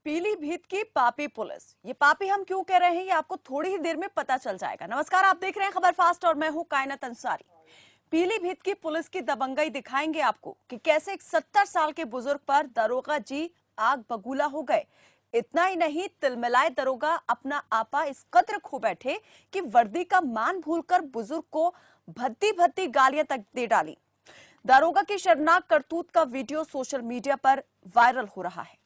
पीलीभीत की पापी पुलिस। ये पापी हम क्यों कह रहे हैं ये आपको थोड़ी ही देर में पता चल जाएगा। नमस्कार, आप देख रहे हैं खबर फास्ट और मैं हूं कायनात अंसारी। पीलीभीत की पुलिस की दबंगई दिखाएंगे आपको कि कैसे एक 70 साल के बुजुर्ग पर दरोगा जी आग बबूला हो गए। इतना ही नहीं, तिलमिलाए दरोगा अपना आपा इस कदर खो बैठे कि वर्दी का मान भूलकर बुजुर्ग को भद्दी भद्दी गालियां तक दे डाली। दरोगा की शर्मनाक करतूत का वीडियो सोशल मीडिया पर वायरल हो रहा है।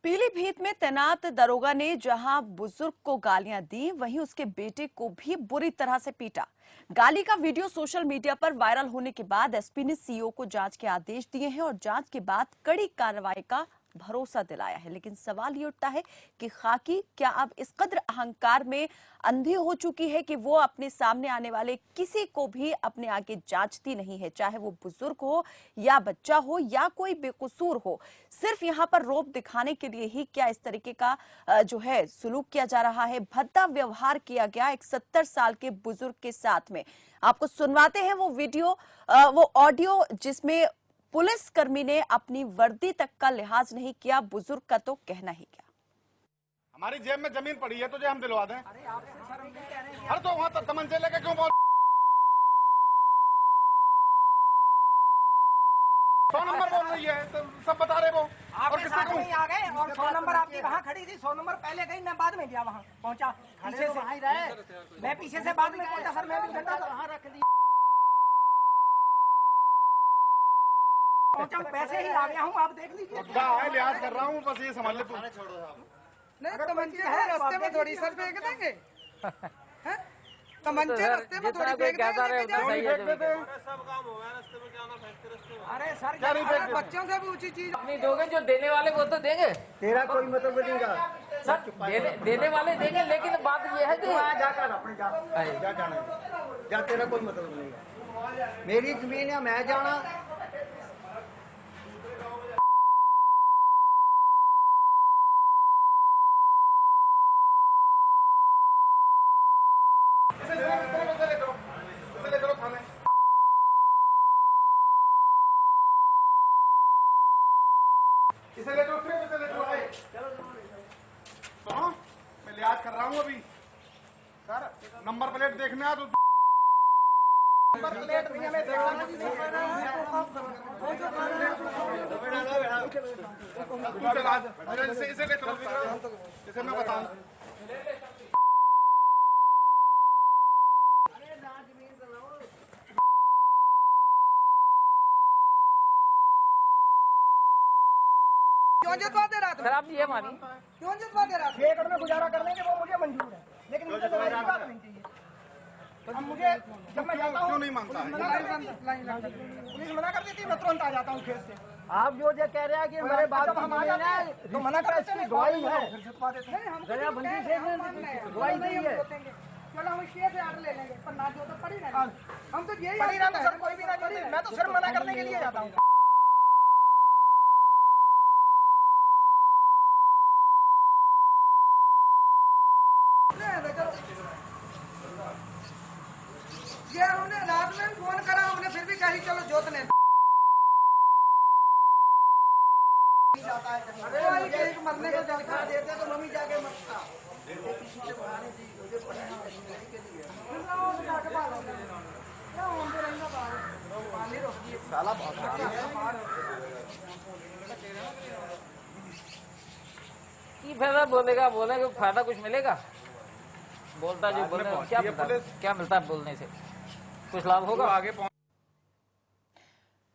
पीलीभीत में तैनात दरोगा ने जहां बुजुर्ग को गालियां दी, वहीं उसके बेटे को भी बुरी तरह से पीटा। गाली का वीडियो सोशल मीडिया पर वायरल होने के बाद एसपी ने सीओ को जांच के आदेश दिए हैं और जांच के बाद कड़ी कार्रवाई का भरोसा दिलाया है। लेकिन सवाल ये उठता है कि खाकी क्या अब इस कदर अहंकार में अंधी हो चुकी है कि वो अपने सामने आने वाले किसी को भी अपने आगे जांचती नहीं है, चाहे वो बुजुर्ग हो या बच्चा हो या कोई बेकसूर हो। सिर्फ यहाँ पर रौब दिखाने के लिए ही क्या इस तरीके का जो है सुलूक किया जा रहा है। भद्दा व्यवहार किया गया एक 70 साल के बुजुर्ग के साथ में। आपको सुनवाते हैं वो वीडियो, वो ऑडियो जिसमें पुलिसकर्मी ने अपनी वर्दी तक का लिहाज नहीं किया। बुजुर्ग का तो कहना ही क्या। हमारी जेब में जमीन पड़ी है, तुझे हम दिलवा दें। हर तो वहाँ तक तमंचे लेके क्यों बोल? 100 नंबर बोल रही है तो सब बता रहे वो। और किससे कहूँ? आ गए और 100 नंबर आपकी वहाँ खड़ी थी। 100 नंबर पहले गई, मैं बाद में गया वहाँ पहुँचा। पीछे से वहीं रहे, मैं पीछे से बाद में पहुँचा। सर मैं भी घंटा वहाँ रख दी पहुँचा, पैसे ही आ गया हूँ। आप देख लीजिए, लिहाज कर रहा हूँ, बस ये समझ ले तू। नहीं तमंचे है रास्ते में थोड़ी सर फेंक देंगे। तमंचे रास्ते में थोड़ी फेंक देंगे। अरे सर क्या बच्चों से भी ऊंची चीज नहीं दोगे, जो देने वाले वो तो देंगे। तेरा कोई मतलब नहीं का सर देने वाले देंगे, लेकिन बात ये है कि जाकर अपने जा जाना जा, तेरा कोई मतलब नहीं। मेरी जमीन है, मैं जाना। इसे ले दो, इसे ले दो। सुनो, मैं लिहाज कर रहा हूँ अभी। सर नंबर प्लेट देखने आ तो नंबर प्लेट भी हमें दिखाना भी नहीं पड़ा। इसे ले चलो, इसे मैं बताऊँ। क्यों जितवा दे रहा सर आप ये मानिए, क्यों जितवा दे रहा? 6 एकड़ में गुजारा कर लेंगे, वो मुझे मंजूर है, लेकिन मुझे तो मेरी बात नहीं चाहिए। अब मुझे जब मैं जाता हूँ क्यों नहीं मानता है? पुलिस मना कर देती है, मैं तुरंत आ जाता हूँ खेत से। आप जो कह रहे हैं कि मेरे बाप जब हम आ जाते हैं तो मना कर देते हैं, गवाही है, दयाबंदी से गवाही दी है। चलो हम शेर से आर्डर ले लेंगे, पर ना जो तो पड़ी रहना। हम तो यही पड़ी रहना सर, कोई भी ना जोते। मैं तो सिर्फ मना करने के लिए जाता हूँ। ये हमने रात में भी फोन करा, हमने फिर भी कही चलो जोतने। मरने को जलखा देते तो मम्मी जाके मरता। साला बहुत की फायदा बोलेगा, बोलेगा फायदा कुछ मिलेगा? बोलता जो बोलने क्या मिलता है बोलने से? कुछ लाभ होगा? आगे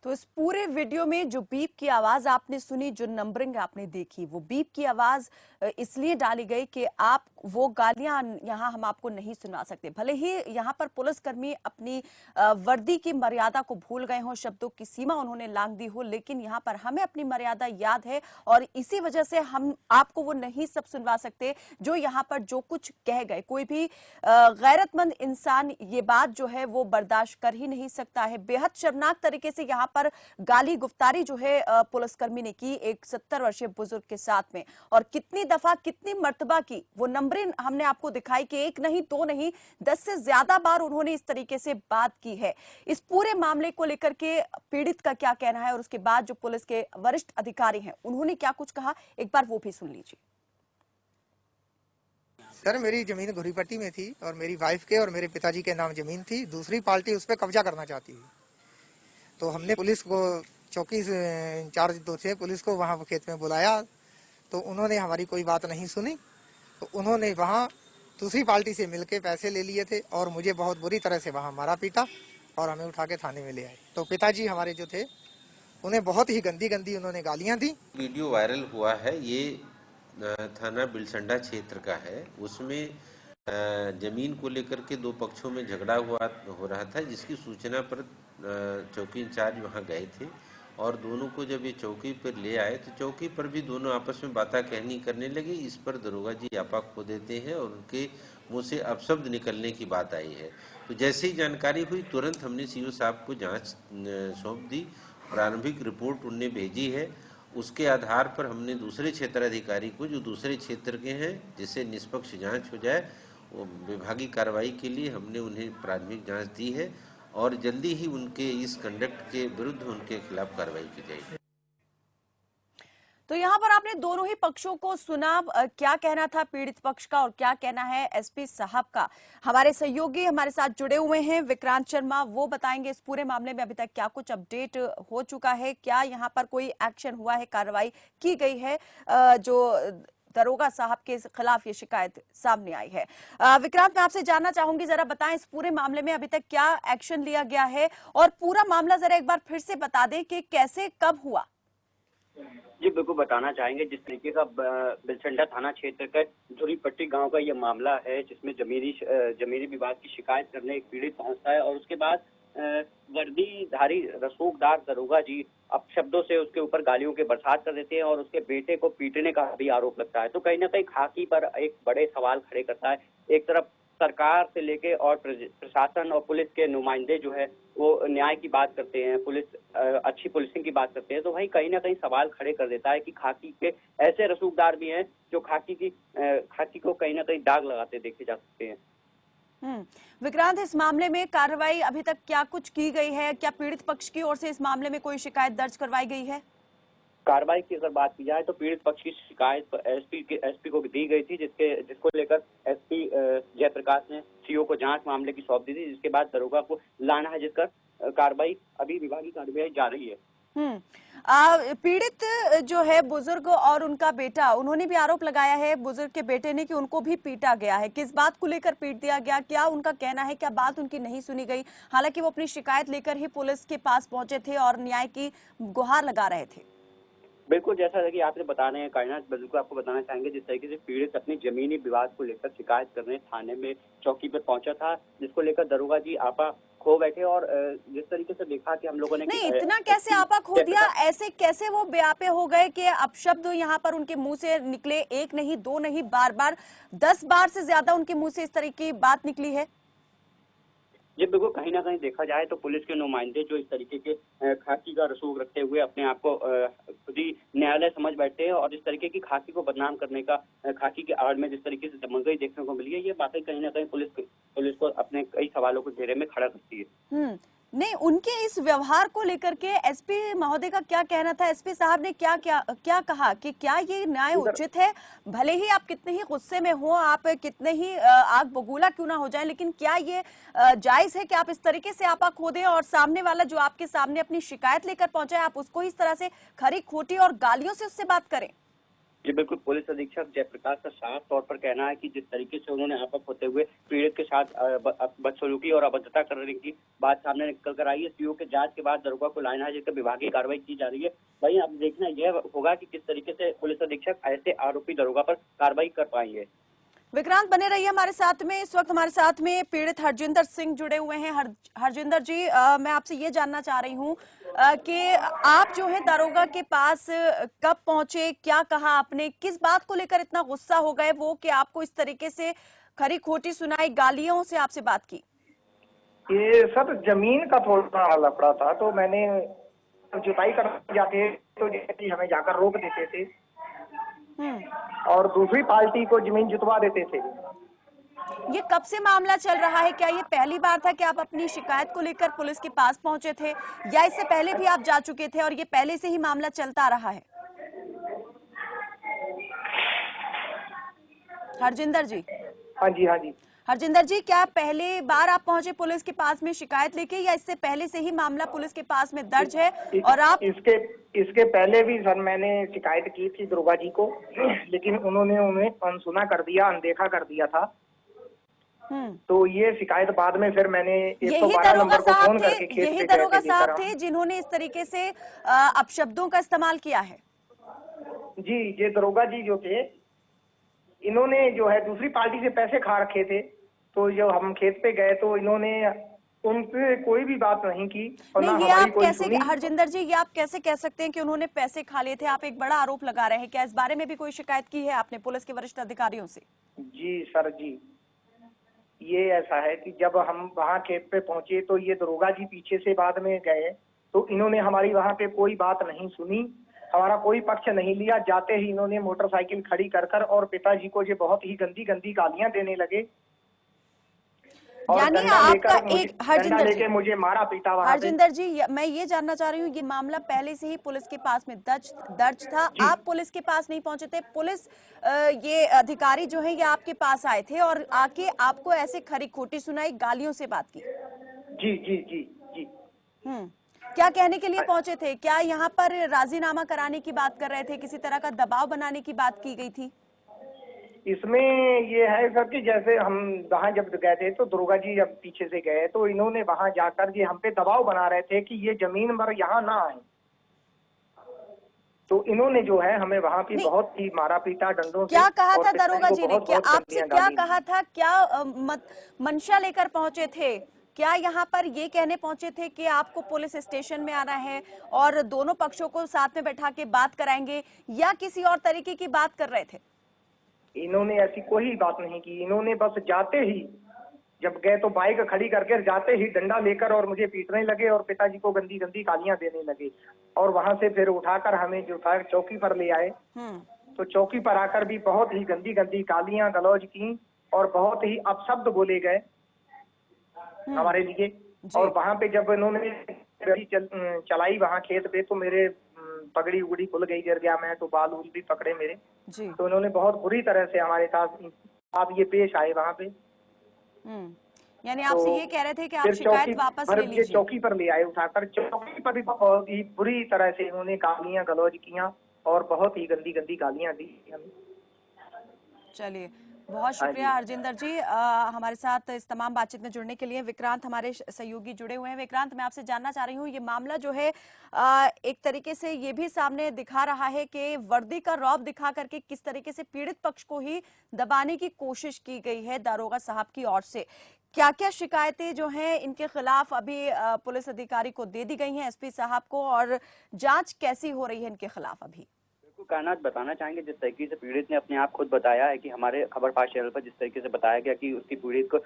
तो इस पूरे वीडियो में जो बीप की आवाज आपने सुनी, जो नंबरिंग आपने देखी, वो बीप की आवाज इसलिए डाली गई कि आप वो गालियां यहां हम आपको नहीं सुना सकते। भले ही यहां पर पुलिसकर्मी अपनी वर्दी की मर्यादा को भूल गए हों, शब्दों की सीमा उन्होंने लांघ दी हो, लेकिन यहां पर हमें अपनी मर्यादा याद है और इसी वजह से हम आपको वो नहीं सब सुनवा सकते जो यहां पर जो कुछ कह गए। कोई भी गैरतमंद इंसान ये बात जो है वो बर्दाश्त कर ही नहीं सकता है। बेहद शर्मनाक तरीके से यहाँ पर गाली गुफ्तारी जो है पुलिसकर्मी ने की एक 70 वर्षीय बुजुर्ग के साथ में, और कितनी दफा कितनी मर्तबा की वो नंबरें हमने आपको दिखाई कि एक नहीं दो नहीं 10 से ज्यादा बार उन्होंने इस तरीके से बात की है। इस पूरे मामले को लेकर के पीड़ित का क्या कहना है और उसके बाद जो पुलिस के वरिष्ठ अधिकारी हैं उन्होंने क्या कुछ कहा, एक बार वो भी सुन लीजिए। सर, मेरी जमीन घुरीपट्टी में थी और मेरी वाइफ के और मेरे पिताजी के नाम जमीन थी। दूसरी पार्टी उस पर कब्जा करना चाहती है, तो हमने पुलिस को, चौकी इंचार्ज जो थे पुलिस को, वहाँ खेत में बुलाया तो उन्होंने हमारी कोई बात नहीं सुनी। तो उन्होंने वहाँ दूसरी पार्टी से मिलके पैसे ले लिए थे और मुझे बहुत बुरी तरह से वहाँ मारा पीटा और हमें उठा के थाने में ले आए। तो पिताजी हमारे जो थे उन्हें बहुत ही गंदी गंदी उन्होंने गालियाँ दी। वीडियो वायरल हुआ है, ये थाना बिलसंडा क्षेत्र का है। उसमें जमीन को लेकर के दो पक्षों में झगड़ा हो रहा था, जिसकी सूचना पर चौकी इंचार्ज वहां गए थे और दोनों को जब ये चौकी पर ले आए तो चौकी पर भी दोनों आपस में बाता कहनी करने लगे। इस पर दरोगा जी आपा खो देते हैं और उनके मुंह से अपशब्द निकलने की बात आई है। तो जैसे ही जानकारी हुई तुरंत हमने सीओ साहब को जांच सौंप दी। प्रारंभिक रिपोर्ट उनने भेजी है, उसके आधार पर हमने दूसरे क्षेत्राधिकारी को, जो दूसरे क्षेत्र के हैं, जिससे निष्पक्ष जांच हो जाए, वो विभागीय कार्रवाई के लिए हमने उन्हें प्राथमिक जांच दी है और जल्दी ही उनके इस कंडक्ट के विरुद्ध उनके खिलाफ कार्रवाई की जाएगी। तो यहाँ पर आपने दोनों ही पक्षों को सुना, क्या कहना था पीड़ित पक्ष का और क्या कहना है एसपी साहब का। हमारे सहयोगी हमारे साथ जुड़े हुए हैं विक्रांत शर्मा, वो बताएंगे इस पूरे मामले में अभी तक क्या कुछ अपडेट हो चुका है, क्या यहाँ पर कोई एक्शन हुआ है, कार्रवाई की गई है जो दरोगा साहब के खिलाफ ये शिकायत सामने आई है। विक्रांत, मैं आपसे जानना चाहूंगी, जरा बताएं इस पूरे मामले में अभी तक क्या एक्शन लिया गया है और पूरा मामला जरा एक बार फिर से बता दें कि कैसे कब हुआ। जी बिल्कुल बताना चाहेंगे। जिस तरीके का बिलसंडा थाना क्षेत्र का धुरीपट्टी गांव का ये मामला है, जिसमें जमीनी विवाद की शिकायत करने एक पीड़ित पहुंचता है और उसके बाद वर्दीधारी रसूखदार दरोगा जी अपशब्दों से उसके ऊपर गालियों के बरसात कर देते हैं और उसके बेटे को पीटने का भी आरोप लगता है। तो कहीं ना कहीं खाकी पर एक बड़े सवाल खड़े करता है। एक तरफ सरकार से लेके और प्रशासन और पुलिस के नुमाइंदे जो है वो न्याय की बात करते हैं, अच्छी पुलिसिंग की बात करते हैं, तो वही कहीं ना कहीं सवाल खड़े कर देता है कि खाकी के ऐसे रसूखदार भी हैं जो खाकी को कहीं ना कहीं दाग लगाते देखे जा सकते हैं। विक्रांत, इस मामले में कार्रवाई अभी तक क्या कुछ की गई है? क्या पीड़ित पक्ष की ओर से इस मामले में कोई शिकायत दर्ज करवाई गई है? कार्रवाई की अगर बात की जाए तो पीड़ित पक्ष की शिकायत एसपी को दी गई थी, जिसको लेकर एसपी जयप्रकाश ने सीओ को जांच मामले की सौंप दी थी, जिसके बाद दरोगा को लाना है, जिसका कार्रवाई अभी विभागीय कार्रवाई जा रही है। पीड़ित जो है बुजुर्ग और उनका बेटा, उन्होंने भी आरोप लगाया है बुजुर्ग के बेटे ने कि उनको भी पीटा गया है। किस बात को लेकर पीट दिया गया, क्या उनका कहना है, क्या बात उनकी नहीं सुनी गई? हालांकि वो अपनी शिकायत लेकर ही पुलिस के पास पहुंचे थे और न्याय की गुहार लगा रहे थे। बिल्कुल, जैसा कि आपने बता रहे हैं कायनात, बिल्कुल आपको बताना चाहेंगे जिस तरीके से पीड़ित अपनी जमीनी विवाद को लेकर शिकायत करने थाने में चौकी पर पहुंचा था, जिसको लेकर दरोगा जी आपा खो बैठे और जिस तरीके से देखा कि हम लोगों ने नहीं, इतना कैसे आपा खो दिया, ऐसे कैसे वो बेआपे हो गए कि अपशब्द यहाँ पर उनके मुंह से निकले, एक नहीं दो नहीं बार बार 10 बार से ज्यादा उनके मुंह से इस तरह की बात निकली है? जी बिल्कुल, कहीं ना कहीं देखा जाए तो पुलिस के नुमाइंदे जो इस तरीके के खाकी का रसूख रखते हुए अपने आप को खुद ही न्यायालय समझ बैठते हैं और इस तरीके की खाकी को बदनाम करने का खाकी के आड़ में जिस तरीके से दमनगई देखने को मिली है, ये बातें कहीं ना कहीं पुलिस को अपने कई सवालों को घेरे में खड़ा करती है। नहीं, उनके इस व्यवहार को लेकर के एसपी महोदय का क्या कहना था? एसपी साहब ने क्या कहा कि क्या ये न्याय उचित है? भले ही आप कितने ही गुस्से में हो, आप कितने ही आग बबूला क्यों ना हो जाए, लेकिन क्या ये जायज है कि आप इस तरीके से आपा खो दें और सामने वाला जो आपके सामने अपनी शिकायत लेकर पहुंचा है, आप उसको इस तरह से खरी खोटी और गालियों से उससे बात करें? जी बिल्कुल, पुलिस अधीक्षक जयप्रकाश का साफ तौर पर कहना है कि जिस तरीके से उन्होंने आपा होते हुए पीड़ित के साथ बदसलूकी और अभद्रता करने की बात सामने निकल कर आई है। सीओ के जांच के बाद दरोगा को लाना है, जिसका विभागीय कार्रवाई की जा रही है। वहीं अब देखना यह होगा कि किस तरीके से पुलिस अधीक्षक ऐसे आरोपी दरोगा पर कार्रवाई कर पाएंगे। विक्रांत, बने रहिए हमारे साथ में। इस वक्त हमारे साथ में पीड़ित हरजिंदर सिंह जुड़े हुए हैं। हरजिंदर जी, मैं आपसे ये जानना चाह रही हूँ कि आप जो है दरोगा के पास कब पहुंचे, क्या कहा आपने, किस बात को लेकर इतना गुस्सा हो गए वो कि आपको इस तरीके से खरी खोटी सुनाई, गालियों से आपसे बात की? ये सर जमीन का थोड़ा लफड़ा था, तो मैंने जुताई करने जाते तो जैसे हमें जाकर रोक देते थे और दूसरी पार्टी को जमीन जुतवा देते थे। ये कब से मामला चल रहा है? क्या ये पहली बार था कि आप अपनी शिकायत को लेकर पुलिस के पास पहुंचे थे, या इससे पहले भी आप जा चुके थे और ये पहले से ही मामला चलता आ रहा है? हरजिंदर जी। हाँ जी, हाँ जी। हरजिंदर जी, क्या पहले बार आप पहुंचे पुलिस के पास में शिकायत लेके, या इससे पहले से ही मामला पुलिस के पास में दर्ज है? और आप इसके पहले भी सर मैंने शिकायत की थी दुर्गा जी को, लेकिन उन्होंने उन्हें अनसुना कर दिया, अनदेखा कर दिया था। तो ये शिकायत बाद में फिर मैंने 112 नंबर को फोन करके खेत यही दरोगा साहब थे जिन्होंने इस तरीके से अपशब्दों का इस्तेमाल किया है? जी, ये दरोगा जी जो थे, इन्होंने जो है दूसरी पार्टी से पैसे खा रखे थे, तो जब हम खेत पे गए तो इन्होंने उनसे कोई भी बात नहीं की और ना हमारी कोई सुनी। हरजिंदर जी, ये आप कैसे कह सकते हैं कि उन्होंने पैसे खा लिए थे? आप एक बड़ा आरोप लगा रहे हैं। क्या इस बारे में भी कोई शिकायत की है आपने पुलिस के वरिष्ठ अधिकारियों से? जी सर जी, ये ऐसा है कि जब हम वहाँ खेत पे पहुंचे तो ये दरोगा जी पीछे से बाद में गए, तो इन्होंने हमारी वहाँ पे कोई बात नहीं सुनी, हमारा कोई पक्ष नहीं लिया। जाते ही इन्होंने मोटरसाइकिल खड़ी कर और पिताजी को ये बहुत ही गंदी गंदी गालियां देने लगे और यानी डंडा आपका लेकर हरजिंदर लेके मुझे मारा पीटा वहाँ पे। हरजिंदर जी, मैं ये जानना चाह रही हूँ, ये मामला पहले से ही पुलिस के पास में दर्ज था, आप पुलिस के पास नहीं पहुंचे थे, पुलिस ये अधिकारी जो है ये आपके पास आए थे और आके आपको ऐसे खरी खोटी सुनाई, गालियों से बात की? जी जी जी जी। क्या कहने के लिए पहुंचे थे? क्या यहाँ पर राजीनामा कराने की बात कर रहे थे? किसी तरह का दबाव बनाने की बात की गई थी? इसमें ये है सर कि जैसे हम वहाँ जब गए थे तो दुर्गा जी जब पीछे से गए तो इन्होंने वहाँ जाकर ये हम पे दबाव बना रहे थे कि ये जमीन पर यहाँ ना आए। तो इन्होंने जो है हमें वहाँ पे बहुत ही मारा पीटा डंडों से। क्या कहा था दरोगा जी ने? क्या आपसे क्या कहा था? क्या मंशा लेकर पहुंचे थे? क्या यहाँ पर ये कहने पहुंचे थे कि आपको पुलिस स्टेशन में आना है और दोनों पक्षों को साथ में बैठा के बात कराएंगे, या किसी और तरीके की बात कर रहे थे? इन्होंने ऐसी कोई बात नहीं की। इन्होंने बस जाते ही जब गए तो बाइक खड़ी करके जाते ही डंडा लेकर और मुझे पीटने लगे और पिताजी को गंदी गंदी गालियां देने लगे और वहां से फिर उठाकर हमें जो था चौकी पर ले आए। तो चौकी पर आकर भी बहुत ही गंदी गंदी गालियां गलौज की और बहुत ही अपशब्द बोले गए हमारे लिए। और वहां पे जब इन्होंने चलाई वहां खेत पे तो मेरे पगड़ी उगड़ी खुल गई, गिर गया मैं, तो बाल उल भी पकड़े मेरे। तो इन्होंने बहुत बुरी तरह से हमारे साथ आप ये पेश आए वहाँ पे। यानी आपसे ये कह रहे थे कि आप शिकायत वापस ले लीजिए। चौकी पर ले आए उठाकर, चौकी पर भी बहुत ही बुरी तरह से इन्होंने गालियां गलौज किया और बहुत ही गंदी गंदी गालियां दी हमें। चलिए, बहुत शुक्रिया हरजिंदर जी हमारे साथ इस तमाम बातचीत में जुड़ने के लिए। विक्रांत हमारे सहयोगी जुड़े हुए हैं। विक्रांत, मैं आपसे जानना चाह रही हूँ, ये मामला जो है एक तरीके से ये भी सामने दिखा रहा है कि वर्दी का रौब दिखा करके किस तरीके से पीड़ित पक्ष को ही दबाने की कोशिश की गई है दारोगा साहब की ओर से। क्या क्या शिकायतें जो हैं इनके खिलाफ अभी पुलिस अधिकारी को दे दी गई हैं, एसपी साहब को, और जांच कैसी हो रही है इनके खिलाफ अभी? कायनात बताना चाहेंगे, जिस तरीके से पीड़ित ने अपने आप खुद बताया है कि हमारे खबरपाश चैनल पर जिस तरीके से बताया गया कि उसकी पीड़ित को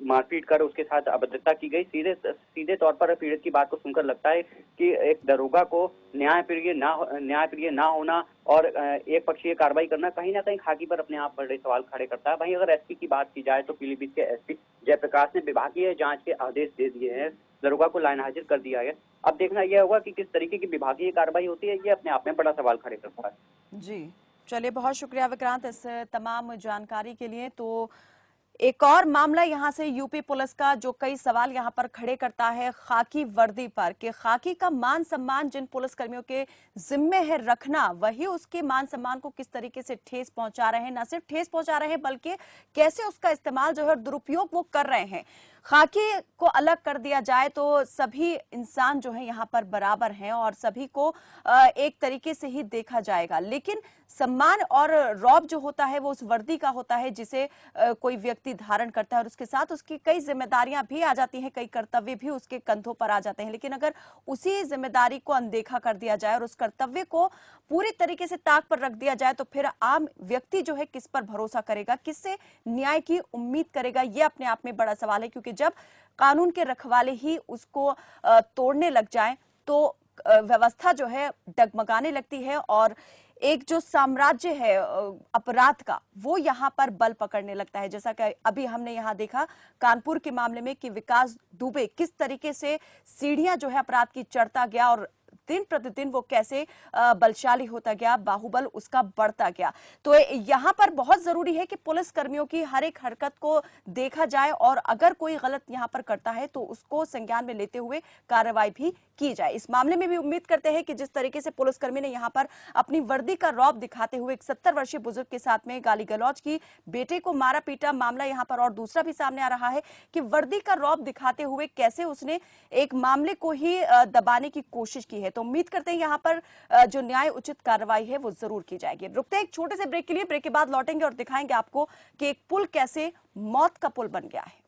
मारपीट कर उसके साथ अभद्रता की गई, सीधे तौर पर पीड़ित की बात को सुनकर लगता है कि एक दरोगा को न्यायप्रिय ना होना और एक पक्षीय कार्रवाई करना कहीं ना कहीं खाकी पर अपने आप बड़े सवाल खड़े करता है। वहीं अगर एसपी की बात की जाए तो पीलीभीत के एसपी जयप्रकाश ने विभागीय जांच के आदेश दे दिए हैं, दरोगा को लाइन हाजिर कर दिया है। अब देखना यह होगा कि किस तरीके की विभागीय कार्रवाई होती है, ये अपने आप में बड़ा सवाल खड़े करता है। जी, चलिए, बहुत शुक्रिया विक्रांत इस तमाम जानकारी के लिए। तो एक और मामला यहां से यूपी पुलिस का जो कई सवाल यहां पर खड़े करता है खाकी वर्दी पर, कि खाकी का मान सम्मान जिन पुलिसकर्मियों के जिम्मे है रखना, वही उसके मान सम्मान को किस तरीके से ठेस पहुंचा रहे हैं। न सिर्फ ठेस पहुंचा रहे हैं बल्कि कैसे उसका इस्तेमाल जो है दुरुपयोग वो कर रहे हैं। खाकी को अलग कर दिया जाए तो सभी इंसान जो है यहाँ पर बराबर हैं और सभी को एक तरीके से ही देखा जाएगा, लेकिन सम्मान और रौब जो होता है वो उस वर्दी का होता है जिसे कोई व्यक्ति धारण करता है और उसके साथ उसकी कई जिम्मेदारियां भी आ जाती हैं, कई कर्तव्य भी उसके कंधों पर आ जाते हैं। लेकिन अगर उसी जिम्मेदारी को अनदेखा कर दिया जाए और उस कर्तव्य को पूरी तरीके से ताक पर रख दिया जाए तो फिर आम व्यक्ति जो है किस पर भरोसा करेगा, किससे न्याय की उम्मीद करेगा, ये अपने आप में बड़ा सवाल है। क्योंकि जब कानून के रखवाले ही उसको तोड़ने लग जाएं तो व्यवस्था जो है डगमगाने लगती है और एक जो साम्राज्य है अपराध का वो यहाँ पर बल पकड़ने लगता है। जैसा कि अभी हमने यहाँ देखा कानपुर के मामले में कि विकास दुबे किस तरीके से सीढ़ियां जो है अपराध की चढ़ता गया और दिन प्रतिदिन वो कैसे बलशाली होता गया, बाहुबल उसका बढ़ता गया। तो यहाँ पर बहुत जरूरी है कि पुलिस कर्मियों की हर एक हरकत को देखा जाए और अगर कोई गलत यहाँ पर करता है तो उसको संज्ञान में लेते हुए कार्रवाई भी की जाए। इस मामले में भी उम्मीद करते हैं कि जिस तरीके से पुलिसकर्मी ने यहाँ पर अपनी वर्दी का रौब दिखाते हुए एक 70 वर्षीय बुजुर्ग के साथ में गाली गलौज की, बेटे को मारा पीटा, मामला यहाँ पर और दूसरा भी सामने आ रहा है कि वर्दी का रौब दिखाते हुए कैसे उसने एक मामले को ही दबाने की कोशिश की है। तो उम्मीद करते हैं यहाँ पर जो न्याय उचित कार्रवाई है वो जरूर की जाएगी। रुकते हैं एक छोटे से ब्रेक के लिए, ब्रेक के बाद लौटेंगे और दिखाएंगे आपको कि एक पुल कैसे मौत का पुल बन गया है।